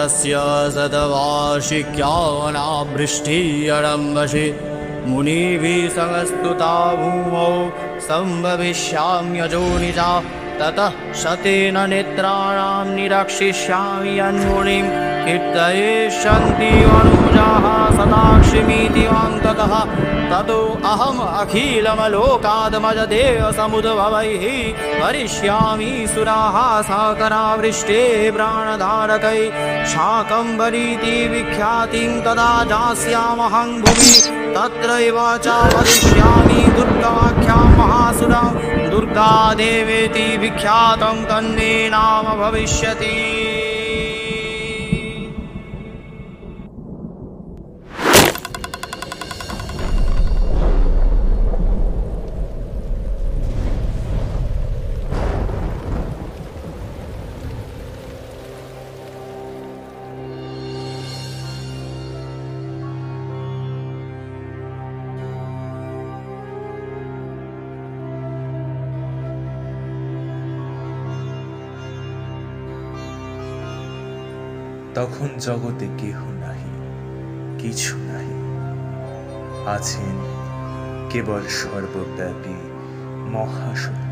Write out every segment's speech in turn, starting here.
यस्य सद्वार्षिक्यानावृष्टिरम्भसि मुनिभिः संस्तुता भूमौ सम्भविष्याम्यजो निजा ततः शतेन नेत्राणां निरक्षिष्यामि यन्मुनिं कीर्तयिष्यन्ति अनुजाः सदाक्षिमीति अन्ततः ततो अहम् अखिलमलोकादमजदेव समुद्भवैः करिष्यामि सुराः साकरावृष्टे प्राणधारकैः शाकम्भरीति विख्यातिं तदा दास्यामहं भुवि तत्रैव च वदिष्यामि दुर्गाख्यां महासुरां दुर्गा देवेति विख्यातं तन्मे नाम भविष्यति। তখন জগতে কেহ নাহি, কিছু নাহি, আছেন কেবল সর্বব্যাপী মহাশক্তি।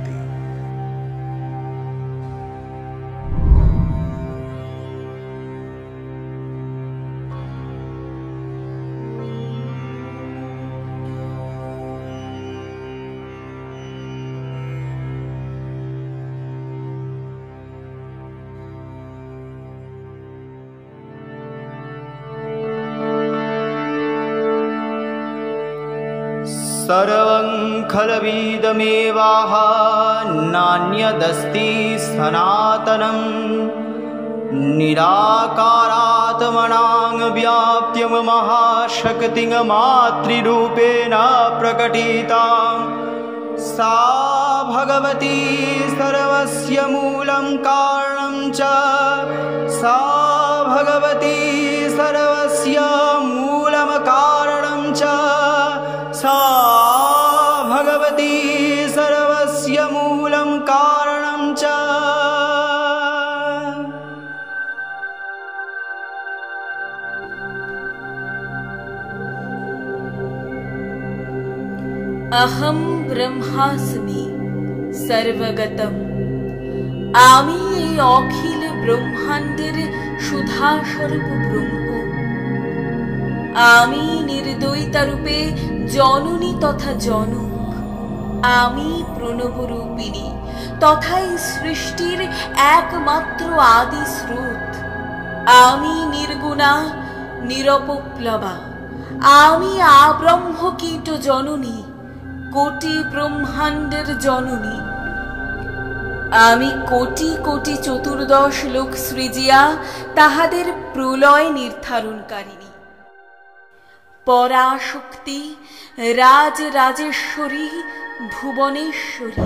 सर्वं खलविदमेवाह नान्यदस्ति सनातनं निराकारात्मनां व्याप्य महाशक्तिं मातृरूपेण प्रकटितां सा भगवती सर्वस्य मूलं कारणं च सा भगवती सर्वस्य मूलं कारणं च सा भगवती सर्वस्य मूलं कारणं च। अहम ब्रह्मास्मि सर्वगतम आमी এই অখিল ব্রহ্মাণ্ডের সুধাস্বরূপ ব্রহ্ম। আমি নির্দয়িতা রূপে জননী তথা জনক। আমি প্রণবরূপিণী তথা এই সৃষ্টির একমাত্র আদি স্রোত। আমি নির্গুণা নিরপপ্লবা। আমি আব্রহ্ম কীট জননী, কোটি ব্রহ্মাণ্ডের জননী। আমি কোটি কোটি চতুর্দশ লোক সৃজিয়া তাহাদের প্রলয় নির্ধারণকারিণী। পরাশক্তি রাজ রাজেশ্বরী ভুবনেশ্বরী।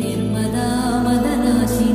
निर्मदा मदनासी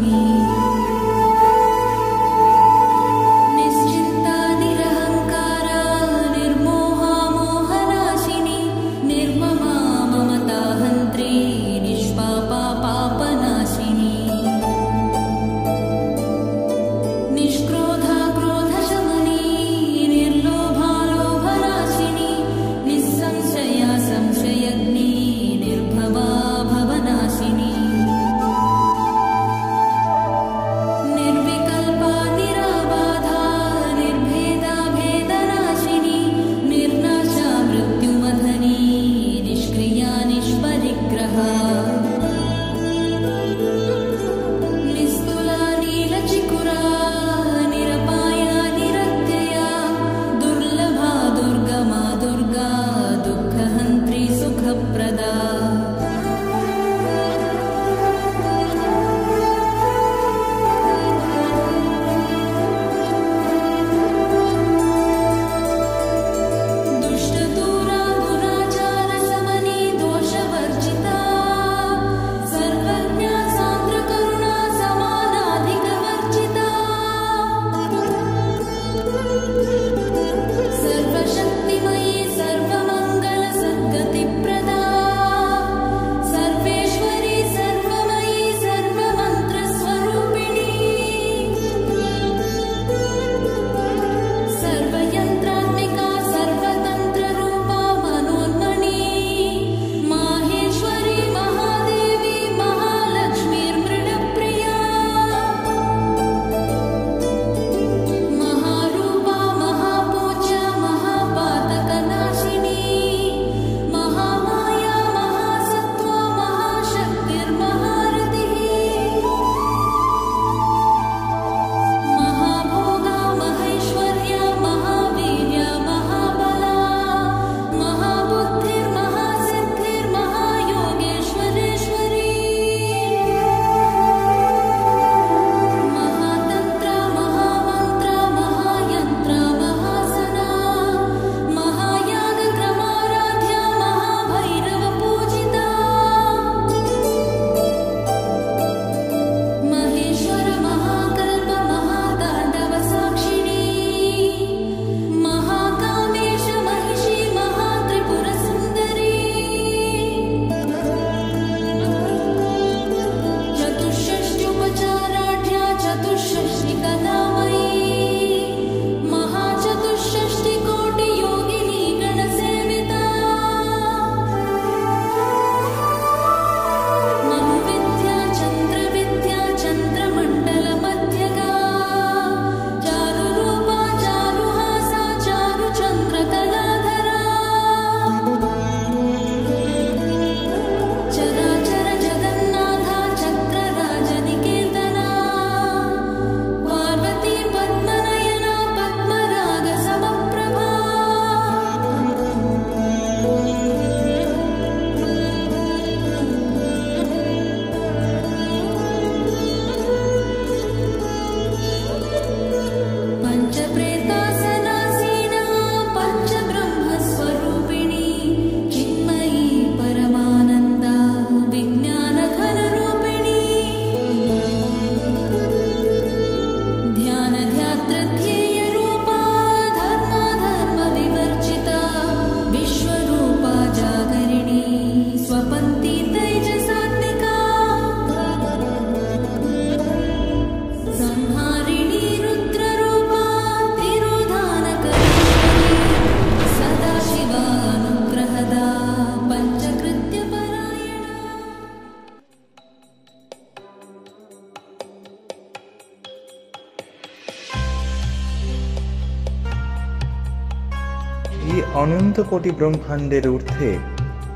অনন্ত কোটি ব্রহ্মাণ্ডের ঊর্ধ্বে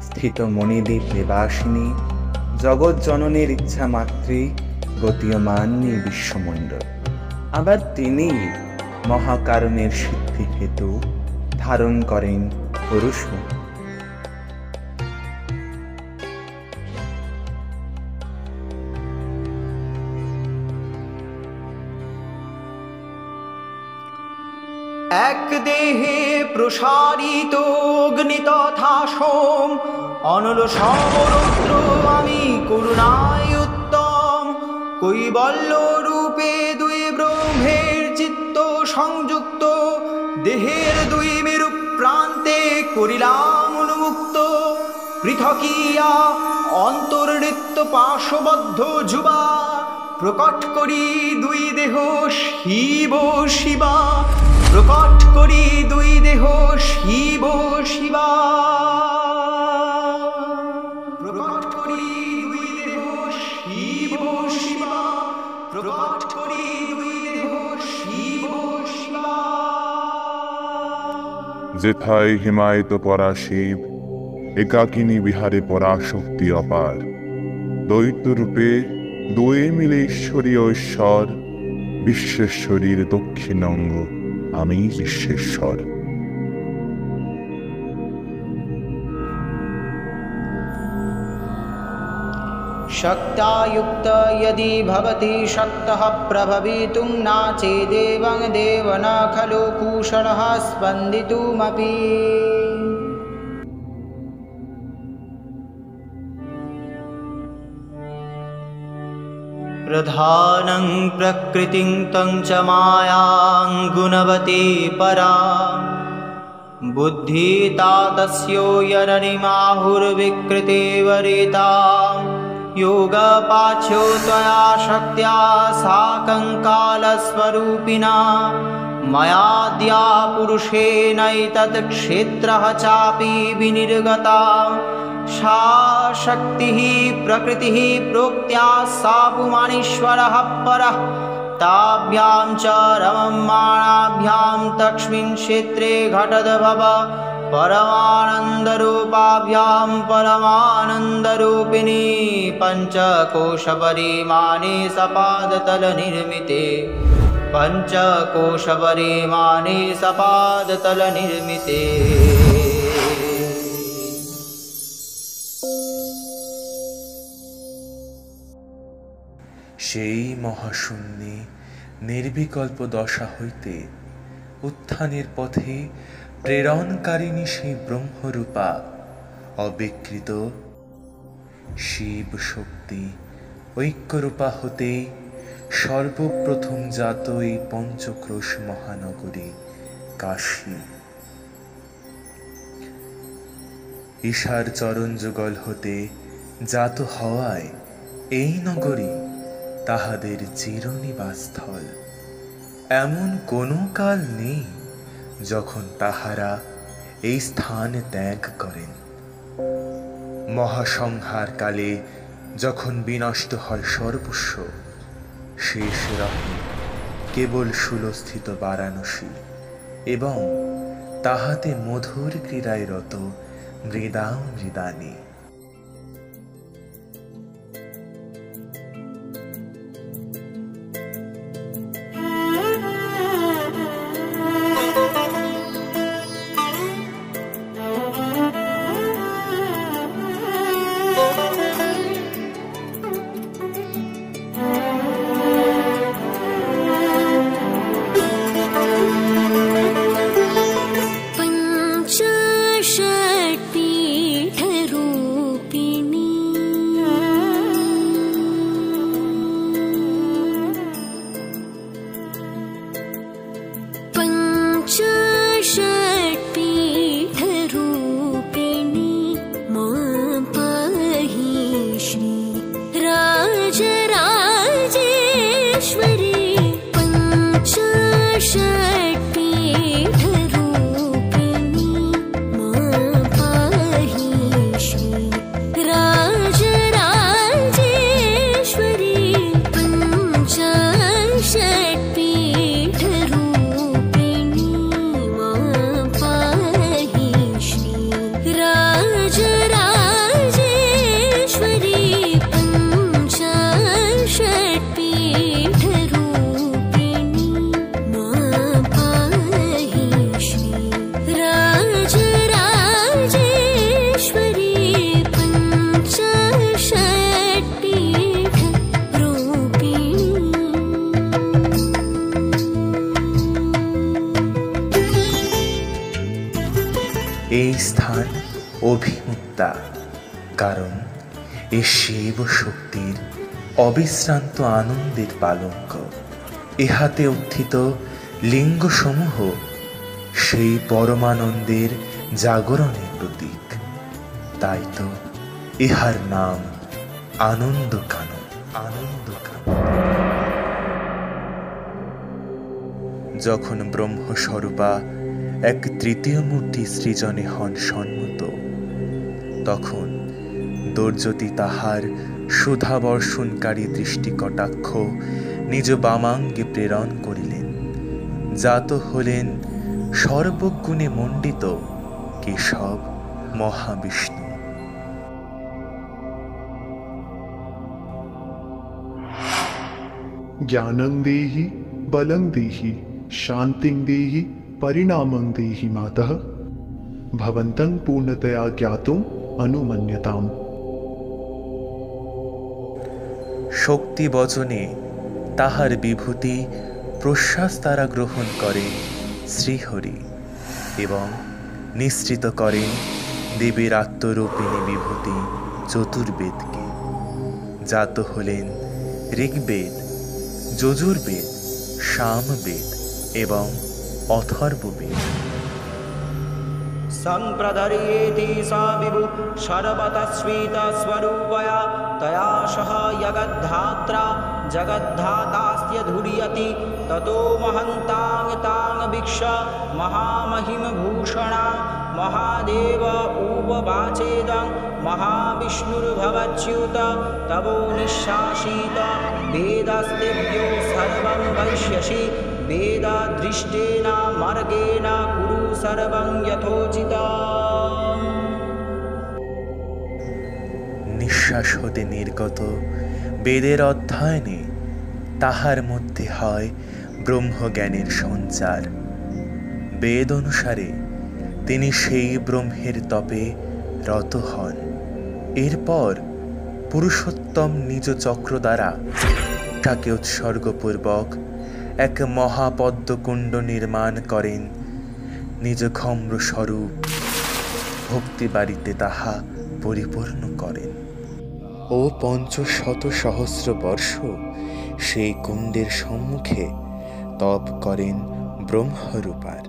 স্থিত মণিদ্বীপ নিবাসিনী জগৎ জননীর ইচ্ছা মাত্রেই গতীয়মান বিশ্বমণ্ডল। আবার তিনি মহাকারণের সিদ্ধি হেতু ধারণ করেন পুরুষ মুখ। এক দেহে প্রসারিত অগ্নি তথা সোম, অনল সমরুদ্র আমি করুণায় উত্তম। কৈবল্য রূপে দুই ব্রহ্মের চিত্ত সংযুক্ত, দেহের দুই মেরু প্রান্তে করিলাম উন্মুক্ত। পৃথকিয়া অন্তর্নিত্য পাশবদ্ধ যুবা, প্রকট করি দুই দেহ শিব শিবা। প্রকট করি দুই দেহ শিব শিবা। প্রকট করি দুই দেহ শিব শিবা। প্রকট করি দুই দেহ শিব শিবা। যেথায় হিমায়িত পরাশিব, একাকিনী বিহারে পরাশক্তি অপার। দ্বৈত রূপে দুয়ে মিলে ঈশ্বরীয় ঈশ্বর, বিশ্বেশ্বরীর দক্ষিণ অঙ্গ আমি বিশ্বেশ্বর। शक्त्या युक्त यदि भवति शक्तः प्रभवितुं नाचेदेवं देव न खलु कुशलः स्पन्दितुमपि। प्रधानं प्रकृतिं तं च मायां गुणवती परा, बुद्धिता तस्यो यरनिमाहुर्विकृते वरिता। योगपाच्यो त्वया शक्त्या साकं कालस्वरूपिणा, मयाद्या पुरुषेणैतत् क्षेत्रः चापि विनिर्गता। सा शक्तिः प्रकृतिः प्रोक्त्या सा पुमानीश्वरः परः, ताभ्यां च रममाणाभ्यां तस्मिन् क्षेत्रे घटद्भव। परमानन्दरूपाभ्यां परमानन्दरूपिणी, पञ्चकोशपरिमाणे सपादतलनिर्मिते। पञ्चकोशपरिमाणे सपादतलनिर्मिते। সেই মহাশূন্যে নির্বিকল্প দশা হইতে উত্থানের পথে প্রেরণকারিণী সেই ব্রহ্মরূপা অবিকৃত শিব শক্তি ঐক্যরূপা হতেই সর্বপ্রথম জাত এই পঞ্চক্রোশ মহানগরী কাশী। ঈশার চরণ যুগল হতে জাত হওয়ায় এই নগরী তাহাদের চিরনিবাসস্থল। এমন কোনো কাল নেই যখন তাহারা এই স্থান ত্যাগ করেন। মহাসংহার কালে যখন বিনষ্ট হয় সর্বস্ব, শেষ রহে কেবল শূলস্থিত বারাণসী এবং তাহাতে মধুর ক্রীড়ায় রত মৃদা মৃদানী। पंचषट्पीठरूप অভিমুক্তা, কারণ এ শিব শক্তির অবিশ্রান্ত আনন্দের পালঙ্ক। ইহাতে উত্থিত লিঙ্গসমূহ সেই পরমানন্দের জাগরণের প্রতীক। তাই তো ইহার নাম আনন্দকানন। যখন ব্রহ্মস্বরূপা এক তৃতীয় মূর্তি সৃজনে হন সম্মত, তখন দুর্যতি তাহার সুধাবর্ষণকারী দৃষ্টিকটাক্ষ নিজ বামাঙ্গে প্রেরণ করিলেন। জাত হলেন সর্বগুণে মণ্ডিত কেশব মহাবিষ্ণু। ज्ञानं देहि बलं देहि शान्तिं देहि परिणामं देहि मातः भवन्तं पूर्णतया ज्ञातुम् अनुमन्यताम्। শক্তি বচনে তাহার বিভূতি প্রশ্বাস তারা গ্রহণ করেন শ্রীহরি এবং নিঃসৃত করেন দেবীর আত্মরূপিণী বিভূতি চতুর্বেদকে। জাত হলেন ঋগ্বেদ, যজুর্বেদ, সামবেদ এবং অথর্ববেদ। सम्प्रदर्येति सा विभु सर्वतस्वीतस्वरूपया तया सह यगद्धात्रा जगद्धातास्य धुर्यति ततो महन्तां तां वीक्ष महामहिमभूषणा महादेव उपवाचेदं महाविष्णुर्भवच्युत तवो निःशासीत वेदस्तेभ्यो सर्वं वैश्यसि वेददृष्टेन मार्गेण कुरु सर्वं यथोचितम्। নিঃশ্বাস হতে নির্গত বেদের অধ্যয়নে তাহার মধ্যে হয় ব্রহ্মজ্ঞানের সঞ্চার। বেদ অনুসারে তিনি সেই ব্রহ্মের তপে রত হন। এরপর পুরুষোত্তম নিজ চক্র দ্বারা তাকে উৎসর্গপূর্বক এক মহাপদ্মকুণ্ড নির্মাণ করেন। নিজ ক্ষম্র স্বরূপ ভক্তি বাড়িতে তাহা পরিপূর্ণ করেন ও ৫০০ সহস্র বর্ষ সেই কুণ্ডের সম্মুখে তপ করেন ব্রহ্মরূপার।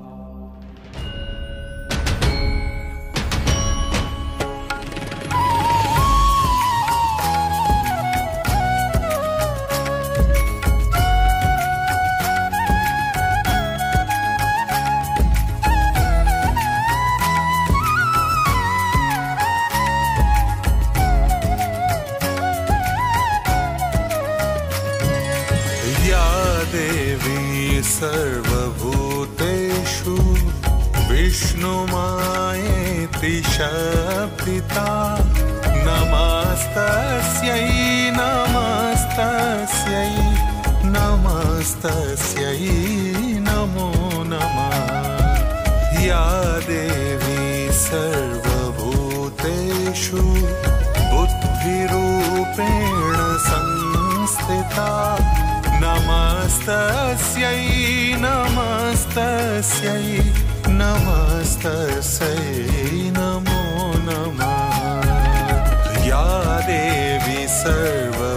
सर्वभूतेषु विष्णुमायेति शब्दिता नमस्तस्यै नमस्तस्यै नमस्तस्यै नमो नमः। या देवी सर्वभूतेषु बुद्धिरूपेण संस्थिता नमस्तस्यै नमस्तस्यै नमस्तस्यै नमो नमः। या देवी सर्वभूतेषु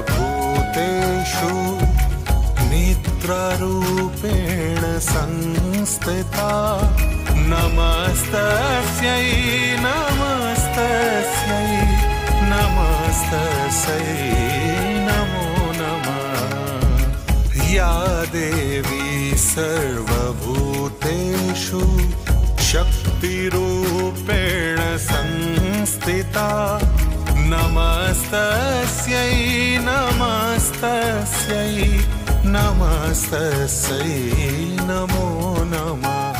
निद्रारूपेण संस्थिता नमस्तस्यै नमस्तस्यै नमस्तस्यै नमो नमः। या देवी सर्वभूतेषु शक्तिरूपेण संस्थिता नमस्तस्यै नमस्तस्यै नमस्तस्यै नमो नमः।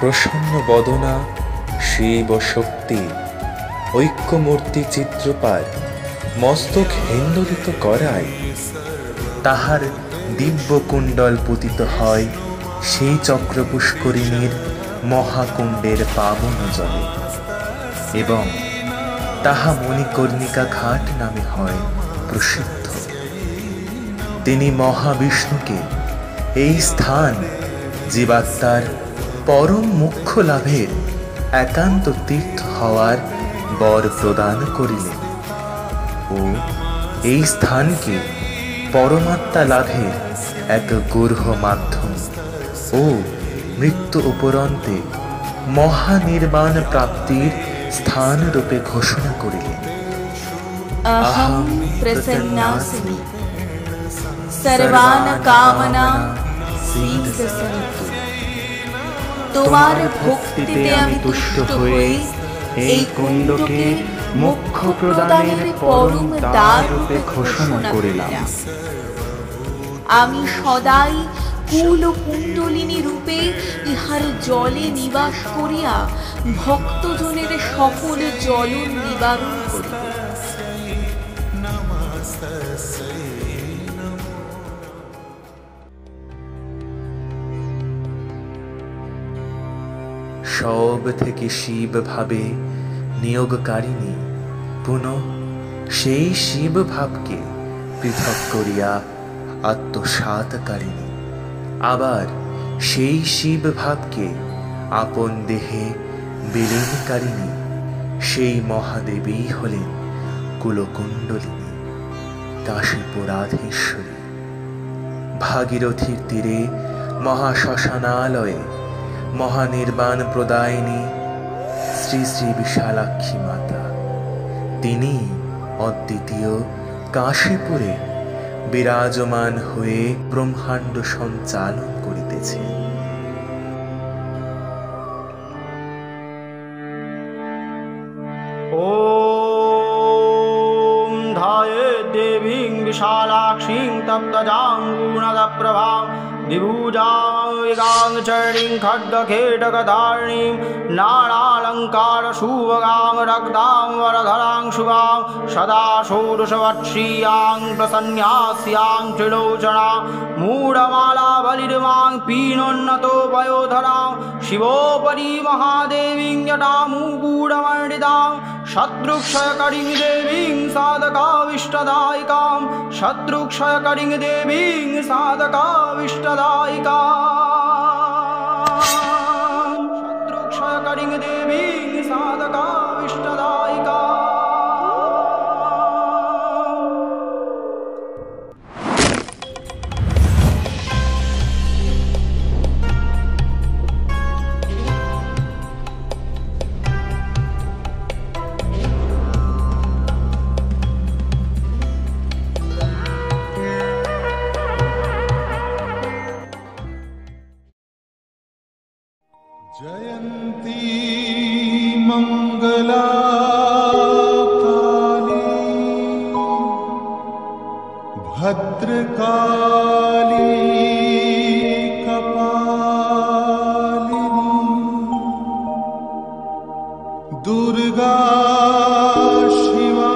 প্রসন্ন বদনা শিব ও শক্তি ঐক্যমূর্তি চিত্রপার মস্তক হিন্দোলিত করায় তাহার দিব্য কুণ্ডল পতিত হয় সেই চক্র পুষ্করিণীর মহাকুণ্ডের পাবন জলে এবং তাহা মণিকর্ণিকা ঘাট নামে হয় প্রসিদ্ধ। তিনি মহাবিষ্ণুকে এই স্থান জীবাত্মার পরম মোক্ষ লাভের একান্ত তীর্থ হওয়ার বর প্রদান করিলেন ও এই স্থানকে পরমাত্মা লাভের এক গূঢ় মাধ্যম ও মৃত্যু উপরন্তে মহানির্বাণ প্রাপ্তির স্থান রূপে ঘোষণা করিলেন। अहं प्रसन्नास्मि सर्वान् कामना सिद्धिसन्तु। তোমার ভক্তিতে আমি তুষ্ট হয়ে এই কুণ্ডকে মোক্ষ প্রদানের পরম দ্বার রূপে ঘোষণা করিলাম। আমি সদাই কুল ও কুণ্ডলিনী রূপে ইহার জলে নিবাস করিয়া ভক্তজনের সকল জ্বলন নিবারণ করিব। সব থেকে শিব ভাবে নিয়োগকারিণী পুনঃ সেই শিব ভাবকে পৃথক করিয়া আত্মসাৎকারিণী আবার সেই শিব ভাবকে আপন দেহে বিলীনকারিণী সেই মহাদেবী হলেন কুলকুণ্ডলিনী কাশীপুরাধীশ্বরী। ভাগীরথীর তীরে মহাশ্মশানালয়ে মহানির্বাণ প্রদায়িনী শ্রী শ্রী বিশালাক্ষী মাতা, তিনি অদ্বিতীয় কাশীপুরে বিরাজমান হয়ে ব্রহ্মাণ্ড সঞ্চালন করিতেছেন। ॐ ध्याये देवीं विशालाक्षीं तप्तजाङ्गूर्णदप्रभां द्विभुजां खड्गखेटकधारिणीं नानालङ्कारशुभगां रक्तां वरधरां शुभां सदा षोडशवर्षीयां प्रसन्यास्यां त्रिलोचना मूढमाला बलिर्मां पीनोन्नतो वयोधरां शिवोपरि महादेवीं जटामुगूढमण्डितां शत्रुक्षयकरीं देवीं साधकाविष्टदायिकां शत्रुक्षयकरीं देवीं साधकाविष्टदायिकां शत्रुक्षयकरीं देवीं साधकाविष्टदायिकां। जयन्ती मंगला काली भद्रकाली कपालिनी दुर्गा शिवा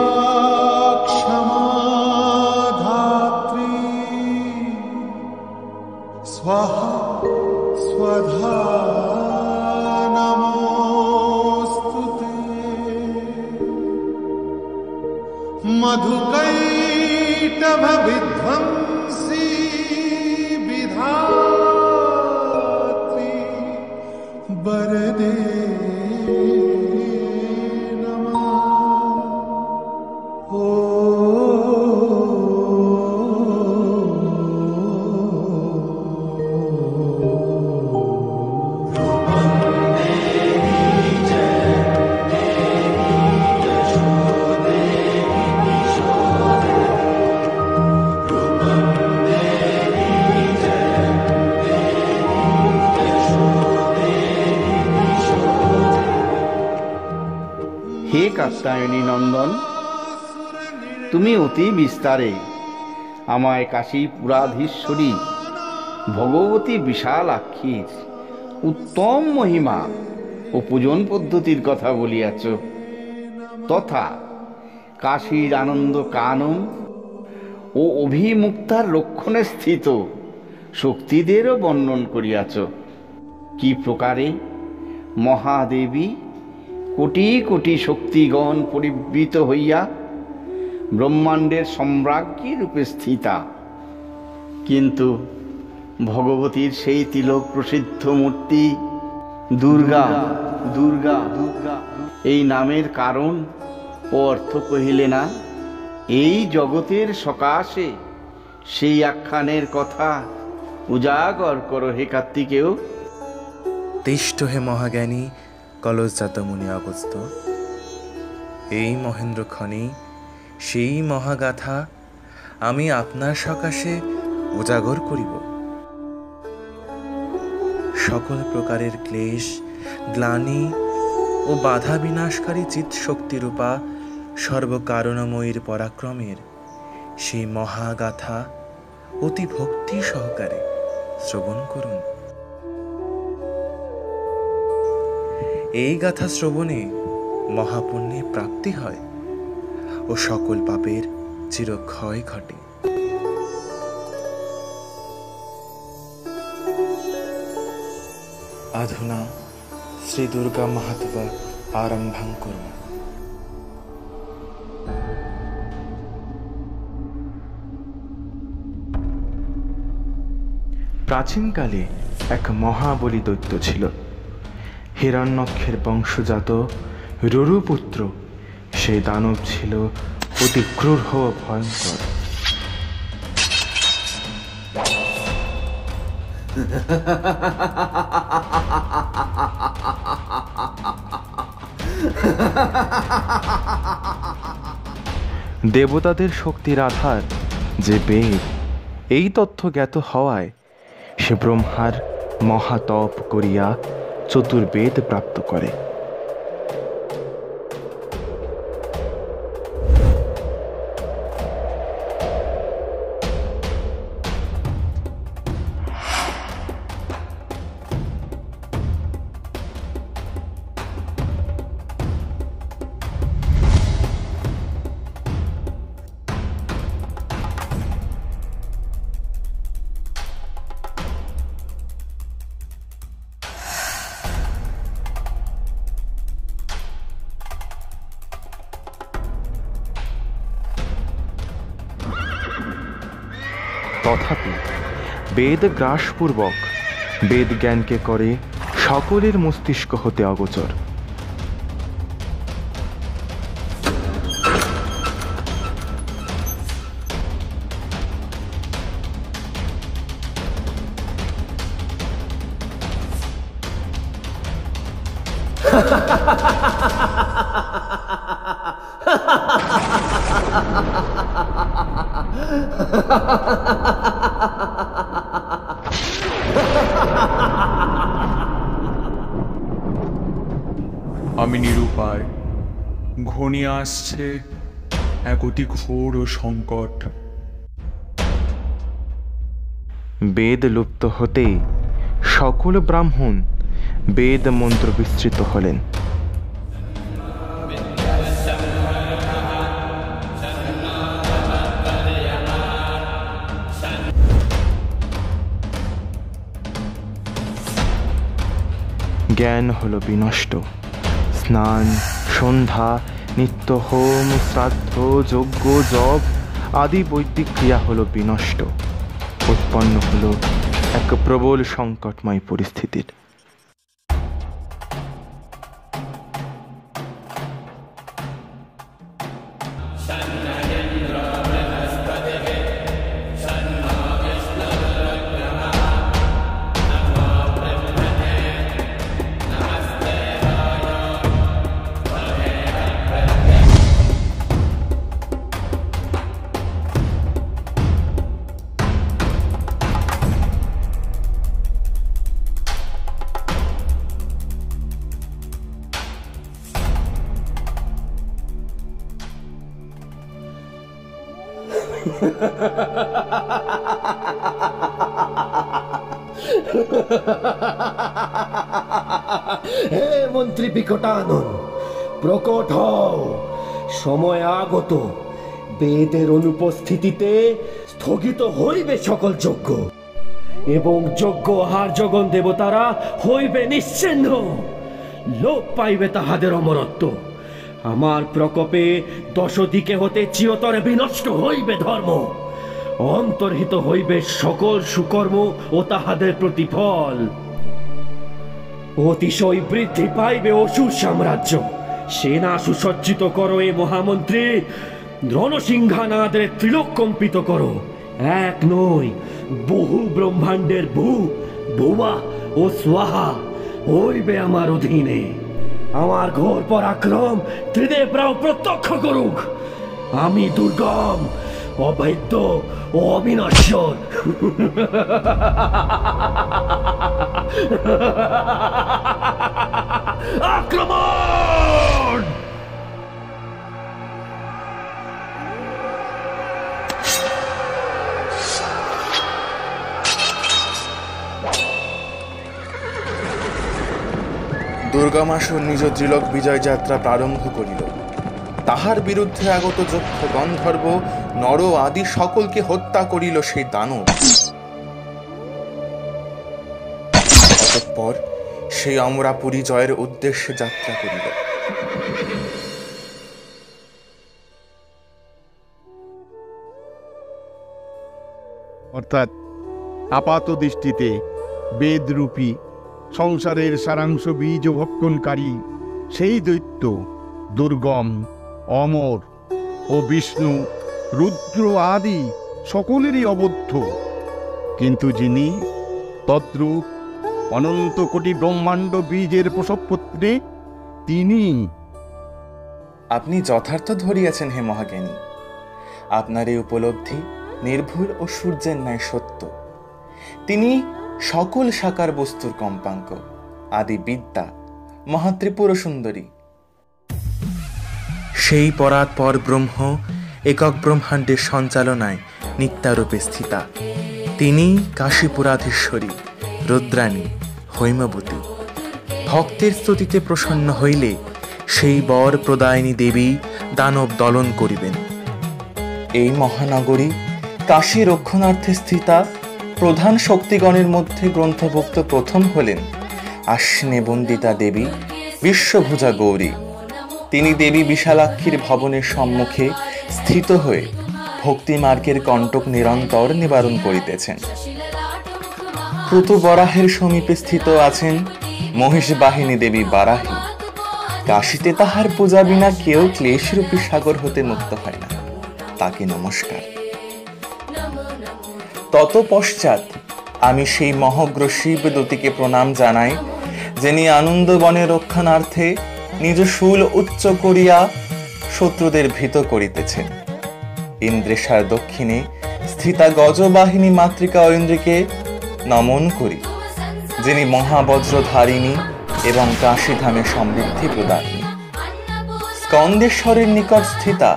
क्षमा धात्री स्वाहा स्वधा मधुकैटभ विध्वंसी विधात्री वरदे नमः। ओ হে কাত্যায়নী নন্দন, তুমি অতি বিস্তারে আমায় কাশীপুরাধীশ্বরী ভগবতী বিশালাক্ষীর উত্তম মহিমা ও পূজন পদ্ধতির কথা বলিয়াছ, তথা কাশীর আনন্দ কানন ও অভিমুক্তার লক্ষণে স্থিত শক্তিদেরও বর্ণন করিয়াছ। কি প্রকারে মহাদেবী কোটি কোটি শক্তিগণ পরিবৃত হইয়া ব্রহ্মাণ্ডের সম্রাজ্ঞী রূপে স্থিতা, কিন্তু ভগবতীর সেই তিলক প্রসিদ্ধ মূর্তি দুর্গা দুর্গা দুর্গা এই নামের কারণ ও অর্থ কহিলে না? এই জগতের সকাশে সেই আখ্যানের কথা উজাগর করো হে কার্তিকেয়। তিষ্ঠ হে মহাজ্ঞানী কলসজাত মুনি অগস্ত্য। এই মহেন্দ্রক্ষণে সেই মহাগাথা আমি আপনার সকাশে উজাগর করিব। সকল প্রকারের ক্লেশ, গ্লানি ও বাধা বিনাশকারী চিৎ শক্তিরূপা সর্বকারণময়ীর পরাক্রমের সেই মহাগাথা অতি ভক্তি সহকারে শ্রবণ করুন। এই গাথা শ্রবণে মহাপুণ্যের প্রাপ্তি হয় ও সকল পাপের চিরক্ষয় ঘটে। अधुना श्री दुर्गा महत्व आरम्भं कुर्मः। প্রাচীনকালে এক মহাবলী দৈত্য ছিল। হিরণ্যক্ষের বংশজাত রুরুপুত্র সেই দানব ছিল অতি ক্রূর ও ভয়ঙ্কর। দেবতাদের শক্তির আধার যে বেদ, এই তথ্য জ্ঞাত হওয়ায় সে ব্রহ্মার মহাতপ করিয়া চতুর্বেদ প্রাপ্ত করে। তথাপি বেদ গ্রাসপূর্বক বেদ জ্ঞানকে করে সকলের মস্তিষ্ক হতে অগোচর। আমি নিরুপায়, ঘনিয়ে আসছে এক অতি ঘোর ও সংকট। বেদ লুপ্ত হতেই সকল ব্রাহ্মণ বেদ মন্ত্র বিস্তৃত হলেন। জ্ঞান হলো বিনষ্ট। স্নান, সন্ধ্যা, নিত্য হোম, শ্রাদ্ধ, যজ্ঞ, জপ আদি বৈদিক ক্রিয়া হলো বিনষ্ট। উৎপন্ন হলো এক প্রবল সংকটময় পরিস্থিতির। হে মন্ত্রী বিকটানন, প্রকট হও, সময় আগত। বেদের অনুপস্থিতিতে স্থগিত হইবে সকল যজ্ঞ, এবং যজ্ঞ হারযগণ দেবতারা হইবে নিশ্চিহ্ন। লোপ পাইবে তাহাদের অমরত্ব। আমার প্রকোপে দশদিকে হতে চিরতরে বিনষ্ট হইবে ধর্ম। অন্তর্হিত হইবে সকল সুকর্ম ও তাহাদের প্রতিফল। অতিশয় বৃদ্ধি পাইবে অসুর সাম্রাজ্য। সেনা সুসজ্জিত করো এ মহামন্ত্রী, রণসিংহানাদের ত্রিলোক কম্পিত করো। এক নয়, বহু ব্রহ্মাণ্ডের ভুবা ও স্বাহা হইবে আমার অধীনে। আমার ঘোর পরাক্রম ত্রিদেবরাও প্রত্যক্ষ করুক। আমি দুর্গম, অভেদ্য ও অবিনশ্বর। আক্রমণ! দুর্গামাসুর নিজ ত্রিলোক বিজয় যাত্রা প্রারম্ভ করিল। তাহার বিরুদ্ধে আগত যক্ষ গন্ধর্ব নর আদি সকলকে হত্যা করিল সেই দানব। অতঃপর সেই অমরাপুরী জয়ের উদ্দেশ্যে যাত্রা করিল। অর্থাৎ আপাত দৃষ্টিতে বেদরূপী সংসারের সারাংশ বীজ ভক্ষণকারী সেই দৈত্য দুর্গম, অমর ও বিষ্ণু, রুদ্র আদি সকলেরই অবদ্ধ, কিন্তু যিনি তদ্রূপ অনন্ত কোটি ব্রহ্মাণ্ড বীজের প্রসবপুত্রে, তিনি। আপনি যথার্থ ধরিয়াছেন হে মহাজ্ঞানী। আপনার এই উপলব্ধি নির্ভুল ও সূর্যের ন্যায় সত্য। তিনি সকল সাকার বস্তুর কম্পাঙ্ক, আদি বিদ্যা, মহাত্রিপুর সুন্দরী। সেই পরাৎপর ব্রহ্ম একক ব্রহ্মাণ্ডের সঞ্চালনায় নিত্যারূপে স্থিতা। তিনি কাশীপুরাধীশ্বরী, রুদ্রাণী, হৈমবতী। ভক্তের স্তুতিতে প্রসন্ন হইলে সেই বর প্রদায়িনী দেবী দানব দলন করিবেন। এই মহানগরী কাশী রক্ষণার্থে স্থিতা প্রধান শক্তিগণের মধ্যে গ্রন্থভুক্ত প্রথম হলেন আশ্বিনে বন্দিতা দেবী বিশ্বভুজা গৌরী। তিনি দেবী বিশালাক্ষীর ভবনের সম্মুখে স্থিত হয়ে ভক্তিমার্গের কণ্টক নিরন্তর নিবারণ করিতেছেন। ক্রুত বরাহের সমীপে স্থিত আছেন মহিষ বাহিনী দেবী বারাহী। কাশীতে তাহার পূজা বিনা কেউ ক্লেশরূপী সাগর হতে মুক্ত হয় না, তাকে নমস্কার। তৎপশ্চাৎ আমি সেই মহগ্র শিবদূতিকে প্রণাম জানাই, যিনি আনন্দবনের রক্ষণার্থে নিজ শূল উচ্চ করিয়া শত্রুদের ভীত করিতেছেন। ইন্দ্রেশার দক্ষিণে স্থিতা গজবাহিনী মাতৃকা ঐন্দ্রীকে নমন করি, যিনি মহাবজ্রধারিণী এবং কাশীধামে সমৃদ্ধি প্রদায়িনী। স্কন্দেশ্বরের নিকট স্থিতা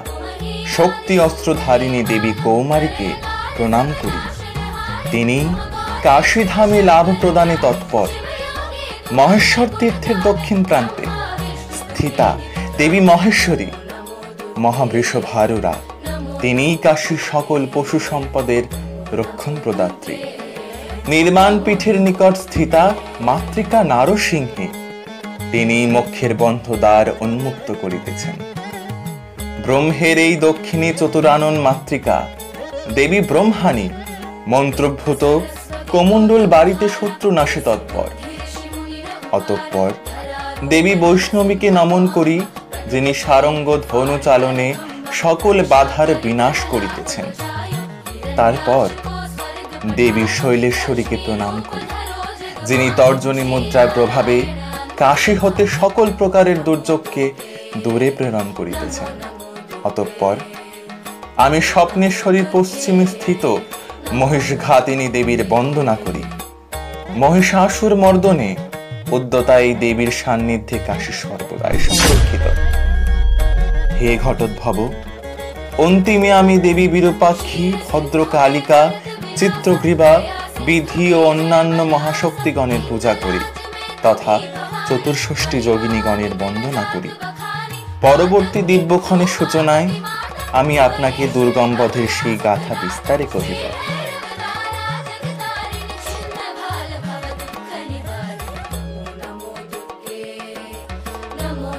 শক্তি অস্ত্রধারিণী দেবী কৌমারীকে প্রণাম করি, তিনি কাশীধামে লাভ প্রদানে তৎপর। মহেশ্বর তীর্থের দক্ষিণ প্রান্তে স্থিতা দেবী মহেশ্বরী মহাবৃষভারুরা, তিনি কাশীর সকল পশু সম্পদের রক্ষণ প্রদাত্রী। নির্মাণ পীঠের নিকট স্থিতা মাতৃকা নারসিংহী, তিনি মোক্ষের বন্ধ দ্বার উন্মুক্ত করিতেছেন। ব্রহ্মের এই দক্ষিণী চতুরানন মাতৃকা দেবী ব্রহ্মাণী মন্ত্রভূত কমণ্ডল বাড়িতে শত্রু নাশে তৎপর। অতঃপর দেবী বৈষ্ণবীকে নমন করি, যিনি সারঙ্গ ধনু চালনে সকল বাধার বিনাশ করিতেছেন। তারপর দেবী শৈলেশ্বরীকে প্রণাম করি, যিনি তর্জনী মুদ্রার প্রভাবে কাশী হতে সকল প্রকারের দুর্যোগকে দূরে প্রেরণ করিতেছেন। অতঃপর আমি স্বপ্নেশ্বরীর পশ্চিমে স্থিত মহিষঘাতিনী দেবীর বন্দনা করি। মহিষাসুর মর্দনে উদ্যতা এই দেবীর সান্নিধ্যে কাশী সর্বদাই সংরক্ষিত। হে ঘটোদ্ভব, অন্তিমে আমি দেবী বিরূপাক্ষী, ভদ্রকালিকা, চিত্রগ্রীবা, বিধি ও অন্যান্য মহাশক্তিগণের পূজা করি তথা চতুর্ষষ্ঠী যোগিনীগণের বন্দনা করি। পরবর্তী দিব্যক্ষণের সূচনায় আমি আপনাকে দুর্গম বধের সেই গাথা বিস্তারে কহিব। নমো